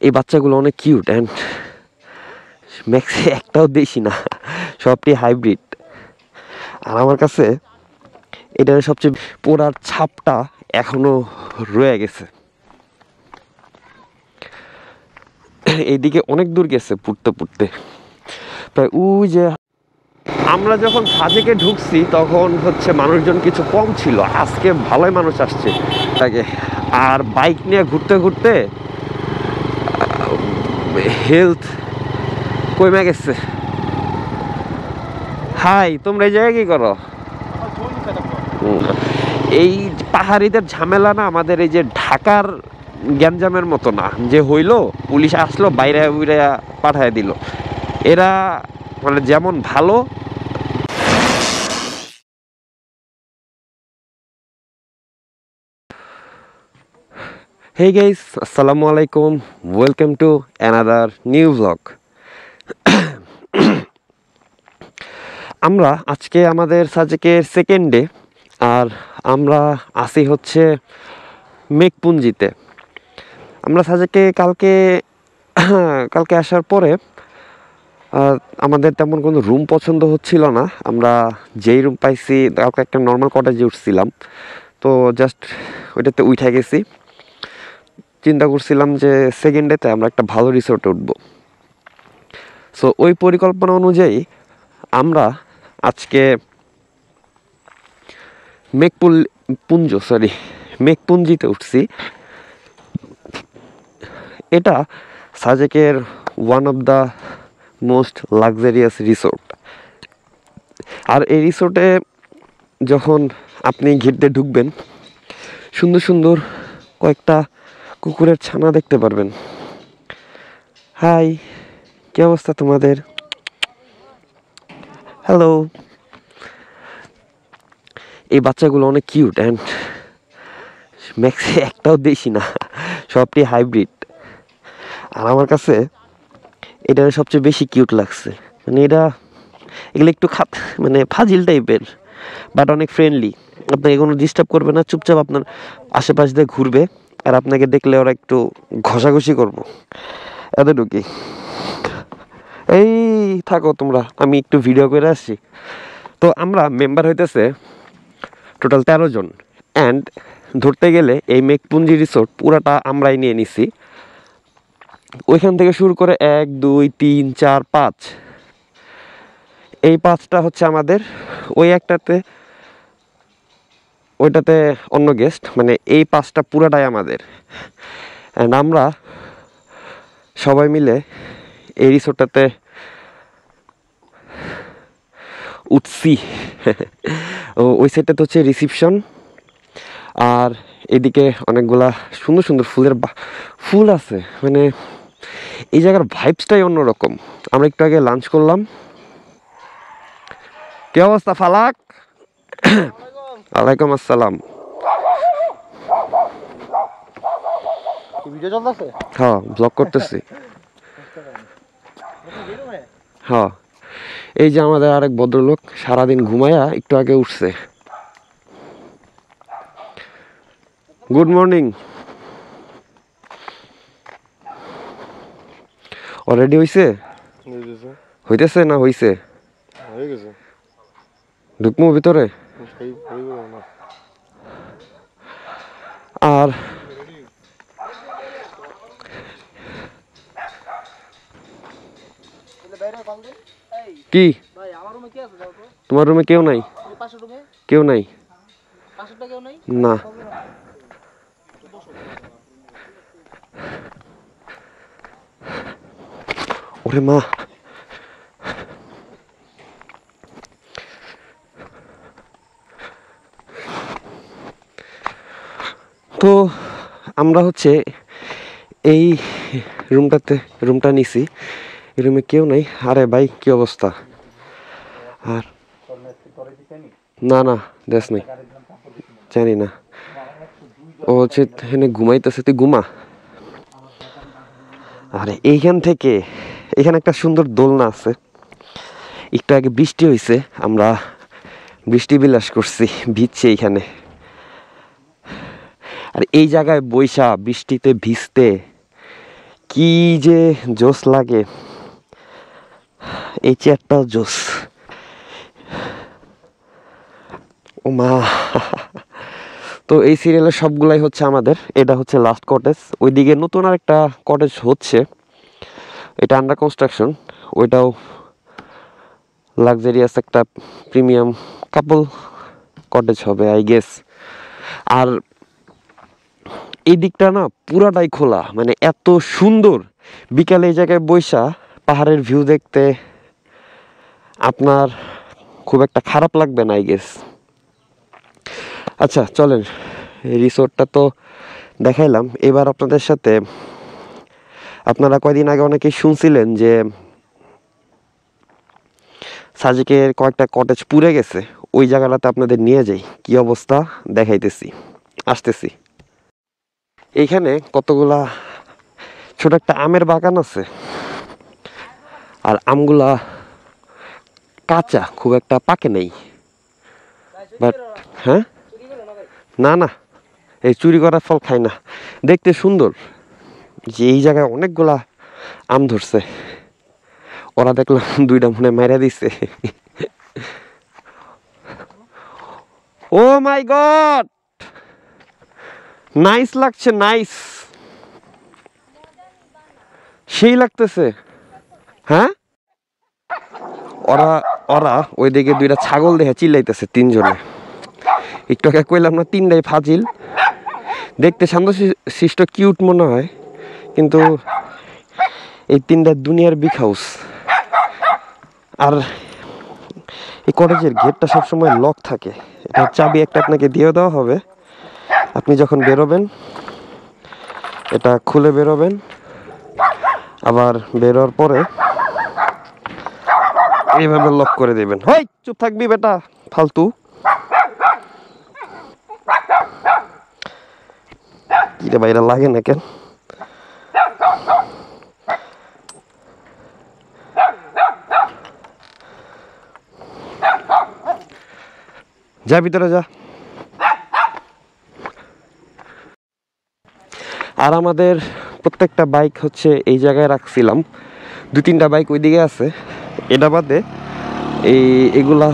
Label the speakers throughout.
Speaker 1: এই বাচ্চাগুলো অনেক কিউট অ্যান্ড ম্যাক্সি একটাও দেশি না, সবটি হাইব্রিড। আর আমার কাছে এটার সবচেয়ে পোড়ার ছাপটা এখনো রয়ে গেছে। এইদিকে অনেক দূর গেছে পুড়তে পুড়তে, প্রায় ওই যে আমরা যখন সাজেকে ঢুকছি তখন হচ্ছে মানুষজন কিছু কম ছিল, আজকে ভালোই মানুষ আসছে তাকে। আর বাইক নিয়ে ঘুরতে ঘুরতে হেলথ কমে গেছে। হাই, তোমরা এই জায়গায় কি করো? এই পাহাড়িদের ঝামেলা না আমাদের এই যে ঢাকার গ্যাঞ্জামের মতো না, যে হইলো পুলিশ আসলো বাইরে উইরে পাঠায় দিল। এরা মানে যেমন ভালো। Hey guys, আসসালামু আলাইকুম, welcome to another new blog. আমরা আজকে আমাদের সাজেকের সেকেন্ড ডে, আর আমরা আসি হচ্ছে মেঘপুঞ্জিতে। আমরা সাজেকে কালকে আসার পরে আমাদের তেমন কোনো রুম পছন্দ হচ্ছিল না। আমরা যেই রুম পাইছি, কালকে একটা নর্মাল কটেজে উঠছিলাম, তো জাস্ট ওইটাতে উঠে গেছি। চিন্তা করছিলাম যে সেকেন্ড ডেতে আমরা একটা ভালো রিসোর্টে উঠবো। সো ওই পরিকল্পনা অনুযায়ী আমরা আজকে মেঘপুঞ্জিতে উঠছি। এটা সাজেকের one of the most luxurious resort. আর এই রিসোর্টে যখন আপনি গেট দিয়ে ঢুকবেন, সুন্দর সুন্দর কয়েকটা কুকুরের ছানা দেখতে পারবেন। হাই, কি অবস্থা তোমাদের? হ্যালো। এই বাচ্চাগুলো অনেক কিউট অ্যান্ড ম্যাক্সি একটাও দেশি না, সবটি হাইব্রিড। আর আমার কাছে এটা সবচেয়ে বেশি কিউট লাগছে। মানে এগুলো একটু মানে ফাজিল টাইপের, বাট অনেক ফ্রেন্ডলি। আপনাকে কোনো ডিস্টার্ব করবে না, চুপচাপ আপনার আশেপাশ দিয়ে ঘুরবে, আর আপনাকে দেখলে ওরা একটু ঘষাঘষি করবো, এতটুকুই। এই থাকো তোমরা, আমি একটু ভিডিও করে আসছি। তো আমরা মেম্বার হইতেছে টোটাল 13 জন, অ্যান্ড ধরতে গেলে এই মেঘপুঞ্জি রিসোর্ট পুরাটা আমরাই নিয়ে নিছি। ওইখান থেকে শুরু করে 1 2 3 4 5, এই 5টা হচ্ছে আমাদের। ওইটাতে অন্য গেস্ট, মানে এই 5টা পুরাটাই আমাদের। অ্যান্ড আমরা সবাই মিলে এই রিসোর্টটাতে উঠছি। ওই সাইডটাতে হচ্ছে রিসিপশন, আর এদিকে অনেকগুলা সুন্দর সুন্দর ফুল আছে। মানে এই জায়গার ভাইবসটাই অন্যরকম। আমরা একটু আগে লাঞ্চ করলাম। কি অবস্থা ফালাক? ওয়ালাইকুম আসসালাম।
Speaker 2: ভিডিও চলতেছে?
Speaker 1: হ্যাঁ, ব্লগ করতেছি। হ্যাঁ, এই যে আমাদের আরেক ভদ্রলোক সারাদিন ঘুমায়া একটু আগে উঠছে। Good morning. অলরেডি হইতেছে না হইছে? ঢুকমু ভিতরে। আর কি তোমার রুমে কেউ নাই? কেউ নাই না। ওরে মা, তো আমরা হচ্ছে এই রুমটা নিছি। এই রুমে কেউ নাই। আরে ভাই, কি অবস্থা? আর না না, দেশ নাই, জানি না। ও হচ্ছে এখানে ঘুমাইতেছে, তুই ঘুমা। আর এখানে একটা সুন্দর দোলনা আছে। একটু আগে বৃষ্টি হয়েছে, আমরা বৃষ্টি বিলাস করছি, ভিজছে এইখানে। আর এই জায়গায় বৈশা বৃষ্টিতে ভিজতে কি যে জোস লাগে, এই চেয়ারটাও জোস। ও মা, তো এই সিরিয়ালের সবগুলাই হচ্ছে আমাদের। এটা হচ্ছে লাস্ট কটেজ। ওইদিকে নতুন আর একটা কটেজ হচ্ছে, এটা আন্ডার কনস্ট্রাকশন। ওইটাও লাক্সারিয়াস একটা প্রিমিয়াম কাপল কটেজ হবে আই গেস। আর এই দিকটা না পুরাটাই খোলা, মানে এত সুন্দর। বিকালে এই জায়গায় বৈশা পাহাড়ের ভিউ দেখতে আপনার খুব একটা খারাপ লাগবে না আই গেস। আচ্ছা চলেন, রিসোর্টটা তো দেখাইলাম। এবার আপনাদের সাথে, আপনারা কয়দিন আগে অনেকেই শুনছিলেন যে সাজেকের কয়েকটা কটেজ পুড়ে গেছে, ওই জায়গাটাতে আপনাদের নিয়ে যাই, কি অবস্থা দেখাইতেছি, আসতেছি। এইখানে কতগুলা ছোট একটা আমের বাগান আছে, আর আমগুলা কাঁচা, খুব একটা পাকে নেই। বাট হ্যাঁ, না না, এই চুরি করা ফল খাই না। দেখতে সুন্দর যে এই জায়গায় অনেকগুলা আম ধরছে। ওরা দেখলাম দুইটা মনে মেরে দিছে। ও মাই গড, নাইস লাগছে, নাইস, সেই লাগতেছে। হ্যাঁ, ওরা ওরা ওইদিকে দুইটা ছাগল দেখে চিল্লাইতেছে তিনজনে। একটু আগে কইলাম না তিনটাই ফাজিল। দেখতে শান্তশিষ্ট কিউট মনে হয়, কিন্তু এই তিনটা দুনিয়ার বিগ হাউস। আর এই কটেজের গেটটা সবসময় লক থাকে, এটা চাবি একটা আপনাকে দিয়ে দেওয়া হবে। আপনি যখন বেরোবেন এটা খুলে বেরোবেন, আবার বেরোর পরে এইভাবে লক করে দেবেন। হই চুপ থাকবি বেটা, ফালতু। কি রে বাইরে লাগে না কেন? যা ভিতরে যা। আর আমাদের প্রত্যেকটা বাইক হচ্ছে এই জায়গায় রাখছিলাম, 2-3টা বাইক ওইদিকে আছে। এটা বাদে এগুলা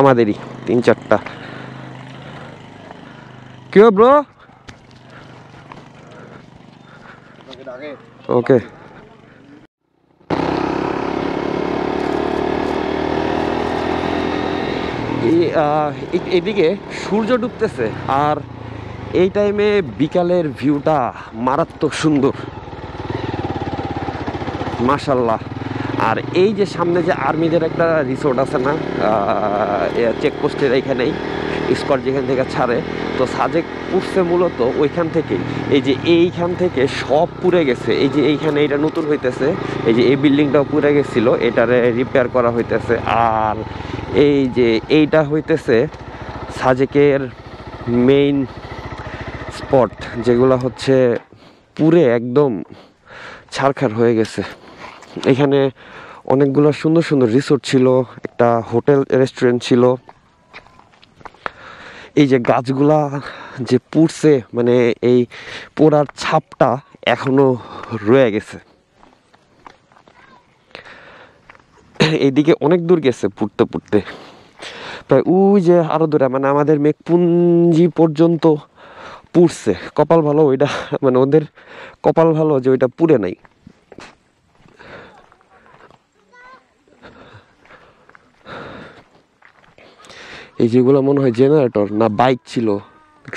Speaker 1: আমাদেরই 3-4টা। কি ব্রো? ওকে। এদিকে সূর্য ডুবতেছে, আর এই টাইমে বিকালের ভিউটা মারাত্মক সুন্দর, মাশাল্লাহ। আর এই যে সামনে যে আর্মিদের একটা রিসোর্ট আছে না, চেকপোস্টের এইখানেই স্কট যেখান থেকে ছাড়ে, তো সাজেক পুড়ছে মূলত ওইখান থেকেই। এই যে এইখান থেকে সব পুড়ে গেছে। এই যে এইখানে এটা নতুন হইতেছে, এই যে এই বিল্ডিংটাও পুড়ে গেছিলো, এটারে রিপেয়ার করা হইতেছে। আর এই যে এইটা হইতেছে সাজেকের মেইন স্পট, যেগুলো হচ্ছে পুরে একদম ছারখার হয়ে গেছে। এখানে অনেকগুলো সুন্দর সুন্দর রিসোর্ট ছিল, একটা হোটেল রেস্টুরেন্ট ছিল। এই যে গাছগুলা যে পুড়ছে, মানে এই পোড়ার ছাপটা এখনো রয়ে গেছে। এইদিকে অনেক দূর গেছে পুড়তে পুড়তে, প্রায় ওই যে আরো দূরে, মানে আমাদের মেঘপুঞ্জি পর্যন্ত পুড়ছে। কপাল ভালো ওইটা, মানে ওদের কপাল ভালো যে ওইটা পুড়ে নাই। এই যেগুলো মনে হয় জেনারেটর না বাইক ছিল,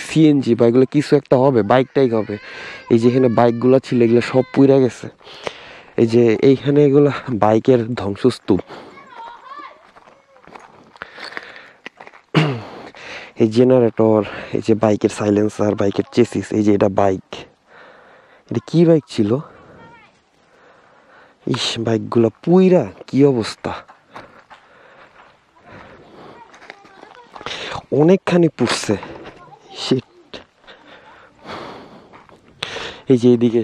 Speaker 1: সিএনজি বা এগুলো কিছু একটা হবে, বাইকটাই হবে। এই যে এখানে বাইকগুলো ছিল এগুলো সব পুড়ে গেছে। এই যে এইখানে এগুলা বাইকের ধ্বংসস্তূপ। এই জেনারেটর, এই যে বাইকের সাইলেন্সার, বাইকের চেসিস, এই যে এটা বাইক, এটা কি বাইক ছিল? ইস, বাইকগুলো পুইরা কি অবস্থা, অনেকখানি পুড়ছে। এই যে এইদিকে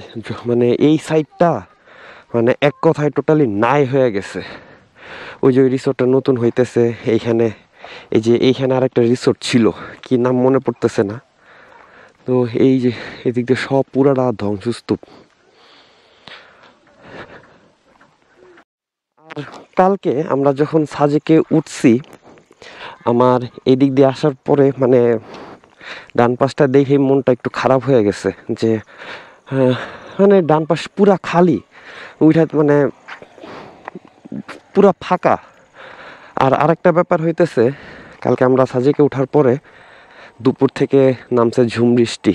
Speaker 1: মানে এই সাইডটা মানে এক কথায় টোটালি নাই হয়ে গেছে। ওই যে ওই রিসোর্টটা নতুন হইতেছে এইখানে। এই যে এইখানে আর একটা রিসোর্ট ছিল, কি নাম মনে পড়তেছে না। তো এই যে এদিক দিয়ে সব পুরাটা ধ্বংসস্তূপ। কালকে আমরা যখন সাজেকে উঠছি, আমার এই দিক দিয়ে আসার পরে মানে ডান পাশটা দেখে মনটা একটু খারাপ হয়ে গেছে যে মানে ডান পাশ পুরা খালি, ওইটা মানে পুরা ফাঁকা। আর আরেকটা ব্যাপার হইতেছে, কালকে আমরা সাজেকে ওঠার পরে দুপুর থেকে নামছে ঝুম বৃষ্টি।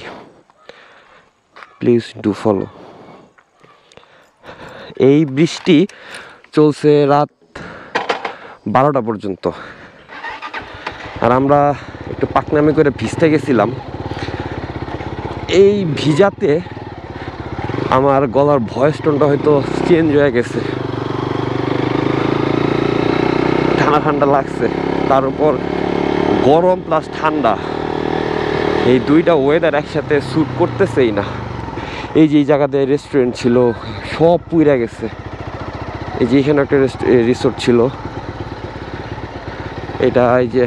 Speaker 1: Please do follow. এই বৃষ্টি চলছে রাত 12টা পর্যন্ত। আর আমরা একটু পাকনামি করে ভিজতে গেছিলাম। এই ভিজাতে আমার গলার ভয়েস টোনটা হয়তো চেঞ্জ হয়ে গেছে, ঠান্ডা ঠান্ডা লাগছে, তার উপর গরম প্লাস ঠান্ডা, এই দুইটা ওয়েদার একসাথে স্যুট করতেছেই না। এই যে এই জায়গাতে রেস্টুরেন্ট ছিল সব পুইরা গেছে। এই যে এখানে একটা রিসোর্ট ছিল, এটা এই যে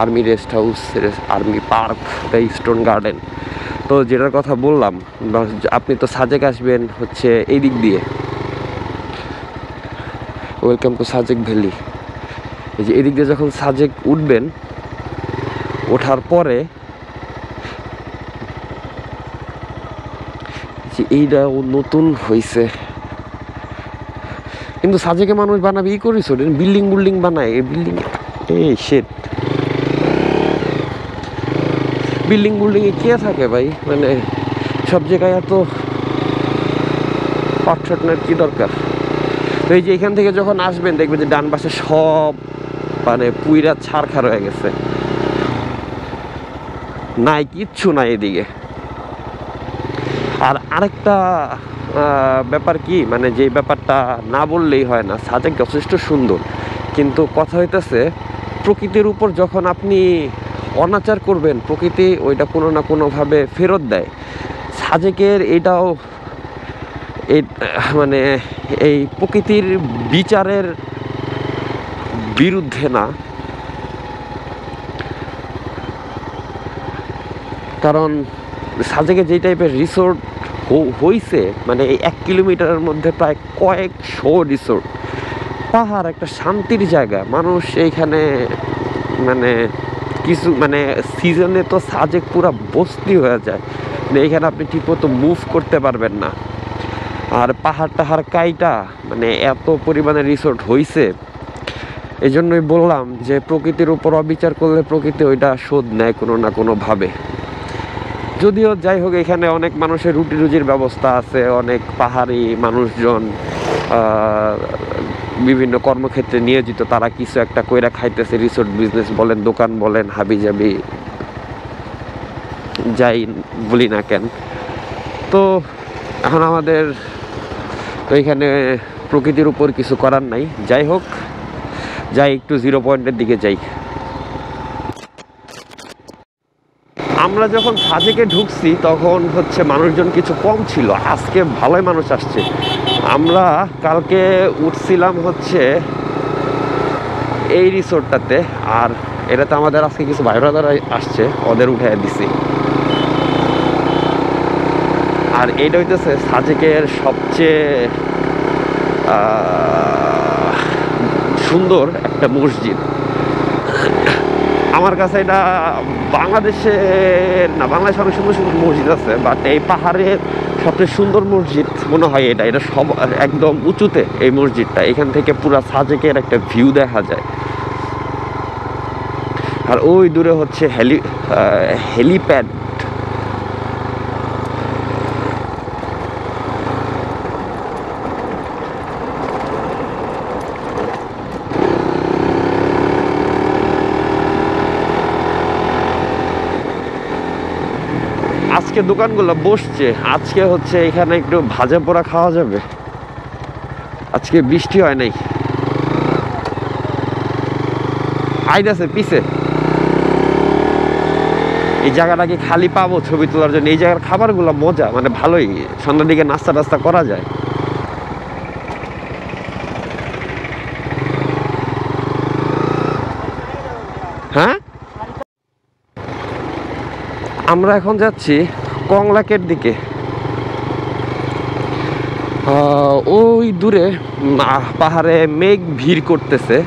Speaker 1: army rest house, army park, the stone garden. তো যেটার কথা বললাম, আপনি তো সাজেক আসবেন হচ্ছে এই দিক দিয়ে, ওয়েলকাম টু সাজেক ভ্যালি। এই যে এদিক দিয়ে যখন সাজেক উঠবেন, ওঠার পরে যে এইটাও নতুন হয়েছে, কিন্তু সাজেকে মানুষ বানাবে ই করেছ বিল্ডিং বানায়। এই বিল্ডিং বিল্ডিং এ কে থাকে ভাই? মানে সব জায়গায় এত পার্টনার কি দরকার? তো এই যে এখান থেকে যখন আসবেন দেখবেন যে ডান পাশে সব মানে পুইরা ছাড়খার হয়ে গেছে, নাই কিচ্ছু নাই এদিকে। আর আরেকটা ব্যাপার কি, মানে যে ব্যাপারটা না বললেই হয় না, সাজেক যথেষ্ট সুন্দর, কিন্তু কথা হইতেছে প্রকৃতির উপর যখন আপনি অনাচার করবেন, প্রকৃতি ওইটা কোনো না কোনোভাবে ফেরত দেয়। সাজেকের এটাও মানে এই প্রকৃতির বিচারের বিরুদ্ধে না, কারণ সাজেকে যেই টাইপের রিসোর্ট হইছে, মানে এই 1 কিলোমিটারের মধ্যে প্রায় কয়েকশো রিসোর্ট, পাহাড় একটা শান্তির জায়গা। মানুষ এইখানে মানে কিছু মানে সিজনে তো সাজেক পুরা বস্তি হয়ে যায়, এইখানে আপনি ঠিকমতো মুভ করতে পারবেন না। আর পাহাড় টাহাড় কাইটা মানে এত পরিমাণে রিসোর্ট হইছে, এই জন্যই বললাম যে প্রকৃতির উপর অবিচার করলে প্রকৃতি ওইটা শোধ নেয় কোনো না কোনোভাবে। যদিও যাই হোক, এখানে অনেক মানুষের রুটি রুজির ব্যবস্থা আছে, অনেক পাহাড়ি মানুষজন বিভিন্ন কর্মক্ষেত্রে নিয়োজিত, তারা কিছু একটা কইরা খাইতেছে, রিসোর্ট বিজনেস বলেন, দোকান বলেন, হাবি জাবি যাই বলি না কেন। তো এখন আমাদের তো এখানে প্রকৃতির উপর কিছু করার নাই। যাই হোক, যাই একটু জিরো পয়েন্টের দিকে যাই। আমরা যখন সাজেকে ঢুকছি তখন হচ্ছে মানুষজন কিছু কম ছিল, আজকে ভালোই মানুষ আসছে। আমরা কালকে উঠছিলাম হচ্ছে এই রিসোর্টটাতে, আর এটাতে আমাদের আজকে কিছু ভাই ব্রাদার আসছে, ওদের উঠে দিছি। আর এইটা হইতেছে সাজেকের সবচেয়ে সুন্দর একটা মসজিদ। আমার কাছে এটা বাংলাদেশের না, বাংলাদেশে অনেক সুন্দর সুন্দর মসজিদ আছে, বাট এই পাহাড়ের সবচেয়ে সুন্দর মসজিদ মনে হয় এটা সব একদম উঁচুতে এই মসজিদটা। এখান থেকে পুরো সাজেকের একটা ভিউ দেখা যায়। আর ওই দূরে হচ্ছে হেলিপ্যাড। আজকে দোকানগুলো বসছে, আজকে হচ্ছে এখানে একটু ভাজা পোড়া খাওয়া যাবে। আজকে বৃষ্টি হয় নাই, আইদাছে পিছে। এই জায়গাটা কি খালি পাবো ছবি তোলার জন্য? এই জায়গার খাবারগুলো মজা, মানে ভালোই, সন্ধ্যার দিকে নাস্তা টাস্তা করা যায়। হ্যাঁ, আমরা এখন যাচ্ছি কংলাকের দিকে। ওই দূরে পাহাড়ে মেঘ ভিড় করতেছে।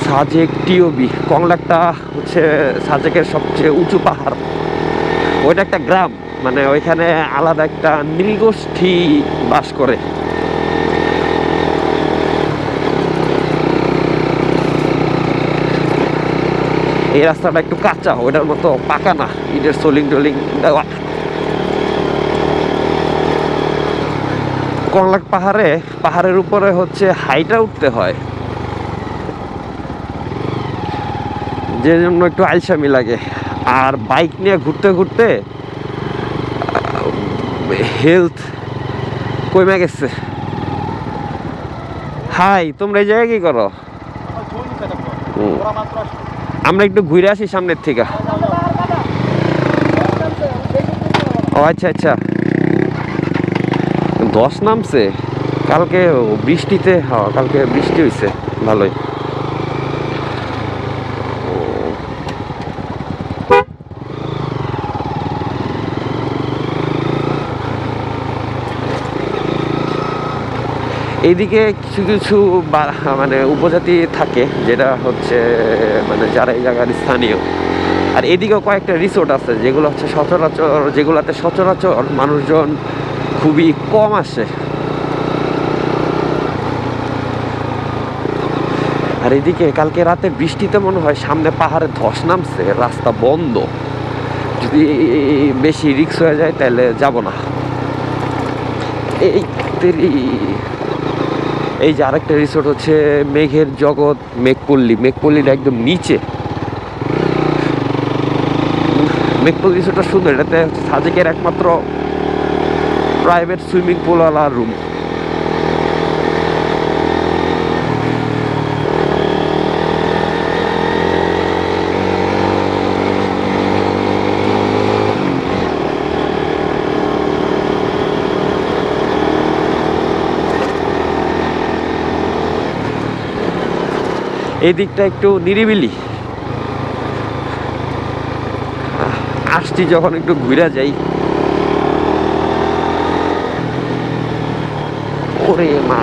Speaker 1: সাজেক টিওবি, কংলাকটা হচ্ছে সাজেকের সবচেয়ে উঁচু পাহাড়। ওইটা একটা গ্রাম, মানে ওইখানে আলাদা একটা নৃগোষ্ঠী বাস করে। এই রাস্তাটা একটু কাঁচা, ওইটার মতো পাকা না, ইটের সোলিং টোলিং দেওয়া। কংলাক পাহাড়ের উপরে হচ্ছে হাইটা উঠতে হয়, যে জন্য একটু আলসামি লাগে। আর বাইক নিয়ে ঘুরতে ঘুরতে হেলথ কমে গেছে। হাই, তোমরা এই জায়গায় কি করো? আমরা একটু ঘুরে আসি সামনের থেকে। ও আচ্ছা আচ্ছা, 10 নামছে। কালকে বৃষ্টিতে, হ্যাঁ কালকে বৃষ্টি হয়েছে ভালোই। এইদিকে কিছু কিছু মানে উপজাতি থাকে, যেটা হচ্ছে মানে যারা এই জায়গার স্থানীয়। আর এদিকেও কয়েকটা রিসোর্ট আছে যেগুলোতে সচরাচর মানুষজন খুবই কম আসে। আর এদিকে কালকে রাতে বৃষ্টিতে মনে হয় সামনে পাহাড়ে ধস নামছে, রাস্তা বন্ধ। যদি বেশি রিস্ক হয়ে যায় তাহলে যাব না। এই যে আরেকটা রিসোর্ট হচ্ছে মেঘের জগৎ, মেঘপল্লীর একদম নিচে। মেঘপল্লী রিসোর্টটা সুন্দর, এটাতে সাজেকের একমাত্র প্রাইভেট সুইমিং পুলওয়ালা রুম। এই দিকটা একটু নিরিবিলি, আসছি যখন একটু ঘুরে যাই। ওরে মা,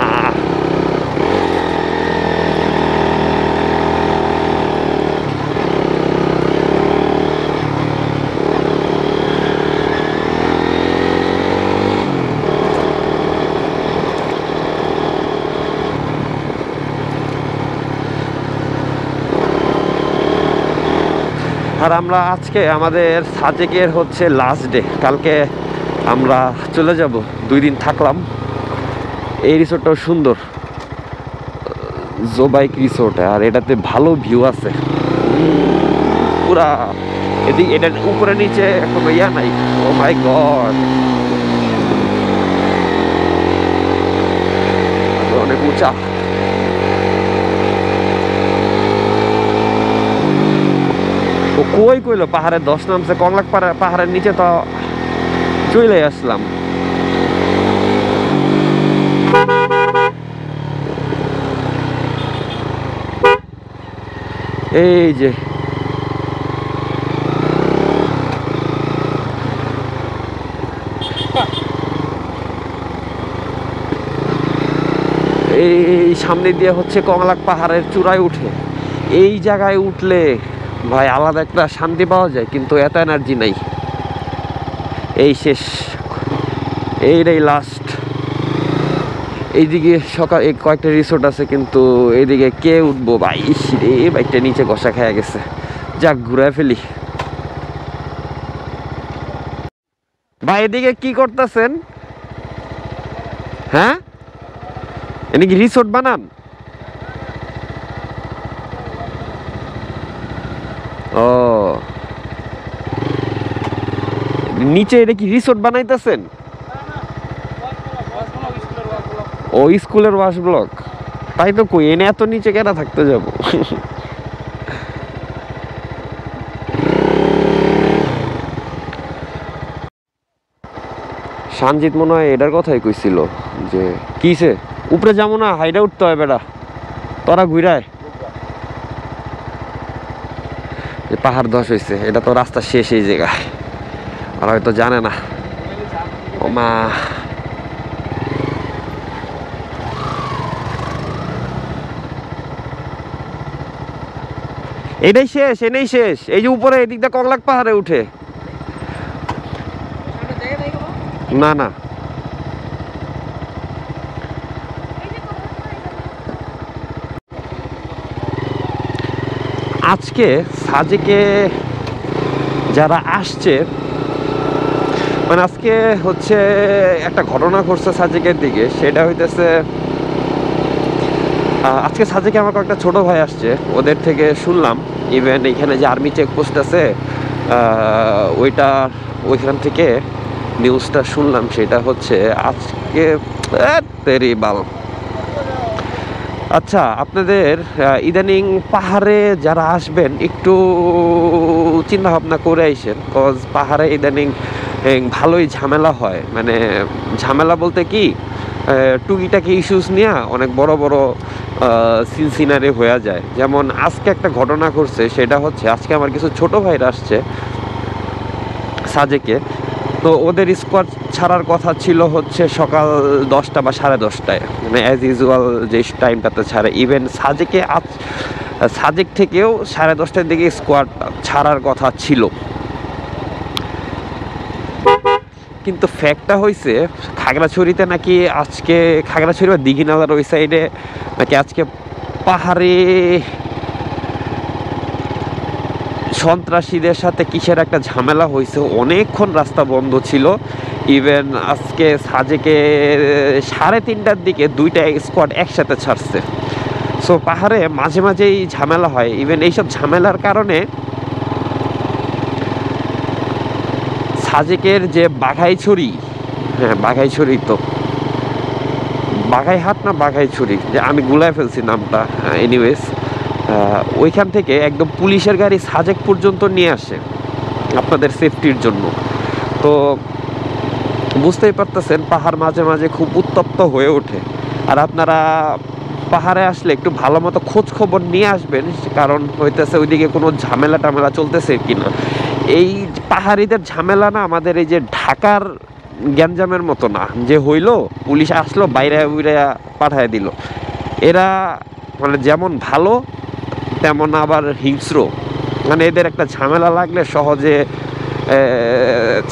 Speaker 1: আর আমরা আজকে আমাদের সাজেকের হচ্ছে লাস্ট ডে। কালকে আমরা চলে যাব, 2 দিন থাকলাম। এই রিসোর্টটাও সুন্দর, জোবাইক রিসোর্ট, আর এটাতে ভালো ভিউ আছে পুরা। এদিকে এটা উপরে নিচে কোনো ইয়া নাই। ও মাই গড, অনেক উঁচা। ও কই কইলো পাহাড়ে 10 নামছে, কংলাক পাহাড়ের নিচে তো চলে আসলাম। এই যে এই সামনে দিয়ে হচ্ছে কংলাক পাহাড়ের চূড়ায় উঠে। এই জায়গায় উঠলে ভাই আলাদা একটা শান্তি পাওয়া যায়, কিন্তু এত এনার্জি নাই। এই শেষ, এইটাই লাস্ট। এইদিকে কয়েকটা রিসোর্ট আছে, কিন্তু এইদিকে কে উঠবো ভাই? রে বাইকটা নিচে ঘষা খেয়ে গেছে। যাক, ঘুরে ফেলি। ভাই এদিকে কি করতেছেন? হ্যাঁ, এনে কি রিসোর্ট বানান? ও, নিচে এটা কি রিসোর্ট বানাইতেছেন? ও, স্কুলের ওয়াশ ব্লক। তাই তো কই, এনে এত নিচে কেন থাকতে যাব? সঞ্জিত মনে হয় এটার কথাই কইছিল, যে কিসে উপরে যাবো না, হাইডা উঠতে হয় বেটা, তোরা ঘুরায়। পাহাড় ধস হয়েছে, এটা তো রাস্তা শেষ এই জায়গায়, আর হয়তো জানে না। ও মা, এটাই শেষ, এনেই শেষ। এই যে উপরে এদিক দিয়ে কংলাক পাহাড়ে উঠে, না না আজকে সাজেকে যারা আসছে, মানে আজকে হচ্ছে একটা ঘটনা ঘটছে সাজেকের দিকে, সেটা হইতেছে আজকে সাজেকে আমার কয়েকটা ছোট ভাই আসছে, ওদের থেকে শুনলাম ইভেন এখানে যে আর্মি চেকপোস্ট আছে ওইখান থেকে নিউজটা শুনলাম। সেটা হচ্ছে আজকে তেরি বাল। আচ্ছা, আপনাদের ইদানিং পাহাড়ে যারা আসবেন একটু চিন্তা ভাবনা করে আইসেন, কজ পাহাড়ে ইদানিং ভালোই ঝামেলা হয়। মানে ঝামেলা বলতে কি, টুকিটাকি ইস্যুস নিয়ে অনেক বড় বড় সিনারি হয়ে যায়। যেমন আজকে একটা ঘটনা ঘটছে, সেটা হচ্ছে আজকে আমার কিছু ছোট ভাইরা আসছে সাজেকে। তো ওদের স্কোয়াড ছাড়ার কথা ছিল হচ্ছে সকাল 10টা বা 10:30টায়, মানে অ্যাজ ইউজুয়াল যে টাইমটাতে ছাড়ে। ইভেন সাজেক থেকেও 10:30টার দিকে স্কোয়াড ছাড়ার কথা ছিল, কিন্তু ফ্যাক্টটা হয়েছে খাগড়াছড়িতে নাকি আজকে, খাগড়াছড়ি বা দীঘিনালার ওই সাইডে নাকি আজকে পাহাড়ে সন্ত্রাসীদের সাথে কিসের একটা ঝামেলা হয়েছে, অনেকক্ষণ রাস্তা বন্ধ ছিল। ইভেন আজকে সাজেকে 3:30টার দিকে 2টা স্কোয়াড একসাথে ছাড়ছে। সো পাহাড়ে মাঝে মাঝেই ঝামেলা হয়। ইভেন এইসব ঝামেলার কারণে সাজেকের যে বাঘাইছড়ি, হ্যাঁ বাঘাইছড়ি, তো বাঘাইহাট না বাঘাইছড়ি, যে আমি গুলায় ফেলছি নামটা, এনিওয়েজ ওইখান থেকে একদম পুলিশের গাড়ি সাজেক পর্যন্ত নিয়ে আসে আপনাদের সেফটির জন্য। তো বুঝতেই পারতেছেন পাহাড় মাঝে মাঝে খুব উত্তপ্ত হয়ে ওঠে। আর আপনারা পাহাড়ে আসলে একটু ভালো মতো খোঁজ খবর নিয়ে আসবেন, কারণ হইতেছে ওইদিকে কোনো ঝামেলা টামেলা চলতেছে কিনা। এই পাহাড়িদের ঝামেলা না আমাদের এই যে ঢাকার গ্যাঞ্জামের মতো না, যে হইলো পুলিশ আসলো বাইরে উইরে পাঠায় দিল। এরা মানে যেমন ভালো তেমন আবার হিংস্র, মানে এদের একটা ঝামেলা লাগলে সহজে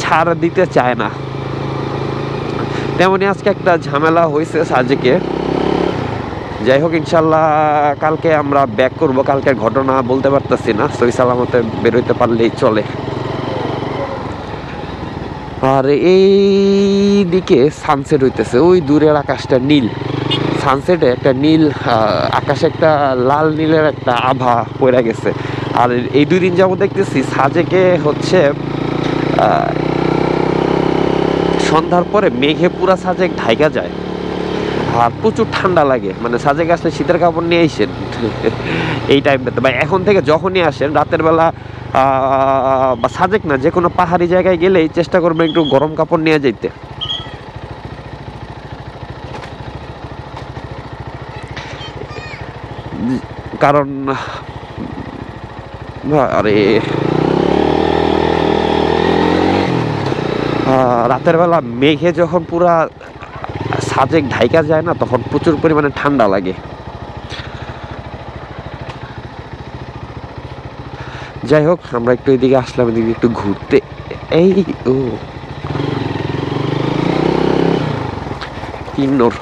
Speaker 1: ছাড় দিতে চায় না। তেমনি আজকে একটা ঝামেলা হয়েছে সাজেকে। যাই হোক, ইনশাল্লাহ কালকে আমরা ব্যাক করব। কালকের ঘটনা বলতে পারতেছি না, সই সালামতে বেরোইতে পারলেই চলে। আর এই দিকে সানসেট হইতেছে, ওই দূরের আকাশটা নীল, সানসেটে একটা নীল আকাশে একটা লাল নীলের একটা আভা পড়ে গেছে। আর এই 2 দিন যাবো দেখতেছি সাজেকে হচ্ছে সন্ধ্যার পরে মেঘে পুরা সাজেক ঢাইকা যায়, আর প্রচুর ঠান্ডা লাগে। মানে সাজেক আসলে শীতের কাপড় নিয়ে আসেন এই টাইমটাতে, বা এখন থেকে যখনই আসেন রাতের বেলা বা সাজেক না, যে কোনো পাহাড়ি জায়গায় গেলেই চেষ্টা করবেন একটু গরম কাপড় নিয়ে যেতে। কারণ আরে রাতের বেলা মেঘে যখন পুরা সাজেক ঢাইকা যায় না, তখন প্রচুর পরিমাণে ঠান্ডা লাগে। যাই হোক, আমরা একটু এদিকে আসলাম, এদিকে একটু ঘুরতে। এই ও কিন্নর